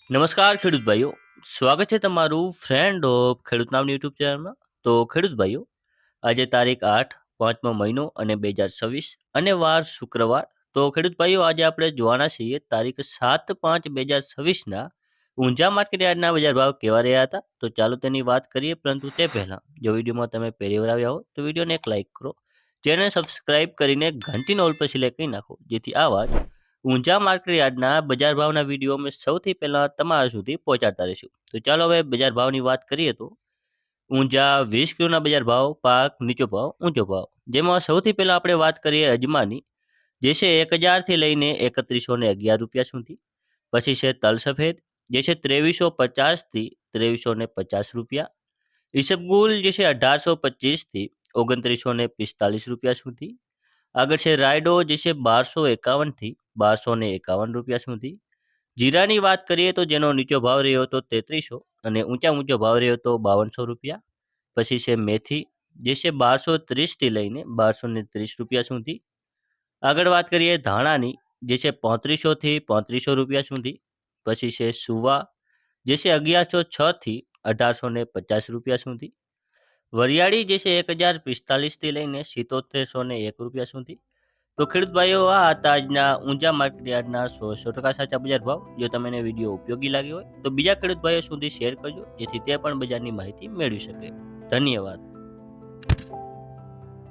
નમસ્કાર ખેડૂત ભાઈઓ, સ્વાગત છે તમારું ફ્રેન્ડ ઓફ ખેડૂત નામની યુટ્યુબ ચેનલમાં. તો ખેડૂત ભાઈઓ, આજે તારીખ 8 પાંચમો મહિનો અને 2026 અને વાર શુક્રવાર. તો ખેડૂત ભાઈઓ, આજે આપણે જોવાના છીએ તારીખ 7/5/2026 ઊંઝા માર્કેટ યાર્ડના બજાર ભાવ કેવા રહ્યા હતા. તો ચાલો તેની વાત કરીએ, પરંતુ તે પહેલાં જો વિડીયોમાં તમે પહેલી વાર આવ્યા હો તો વિડીયોને એક લાઇક કરો, ચેનલ સબસ્ક્રાઇબ કરીને ઘંટીનો ઓલ પર સિલેક્ટ કરી નાખો, જેથી આવા જ ઊંઝા માર્કેટ યાર્ડના બજાર ભાવના વિડીયો અમે સૌથી પહેલાં તમારા સુધી પહોંચાડતા રહીશું. તો ચાલો હવે બજાર ભાવની વાત કરીએ. તો ઊંઝા 20 કિલોના બજાર ભાવ, પાક નીચો ભાવ, ઊંચો ભાવ, જેમાં સૌથી પહેલાં આપણે વાત કરીએ અજમાની, જે છે 1000થી લઈને 3111 રૂપિયા સુધી. પછી છે તલ સફેદ, જે છે 2350 થી 2350 રૂપિયા. ઈસબગુલ, જે છે 1825 થી 2945 રૂપિયા સુધી. આગળ છે રાયડો, જે છે 1251 થી 1251 રૂપિયા સુધી. જીરાની વાત કરીએ તો જેનો નીચો ભાવ રહ્યો હતો 3300 અને ઊંચો ભાવ રહ્યો હતો 5200 રૂપિયા. પછી છે મેથી, જે છે 1230 થી લઈને 1230 રૂપિયા સુધી. આગળ વાત કરીએ ધાણાની, જે છે 3500 થી 3500 રૂપિયા સુધી. પછી છે સુવા, જે છે 1106 થી 1850 રૂપિયા સુધી. વરિયાળી, જે છે 1045 થી લઈને 7701 રૂપિયા સુધી. તો ખેડૂત ભાઈઓ, આ હતા આજના ઊંઝા માર્કેટ યાર્ડના 100% સાચા બજાર ભાવ. જો તમને વિડીયો ઉપયોગી લાગ્યો હોય તો બીજા ખેડૂત ભાઈઓ સુધી શેર કરજો, જેથી તે પણ બજારની માહિતી મેળવી શકે. ધન્યવાદ.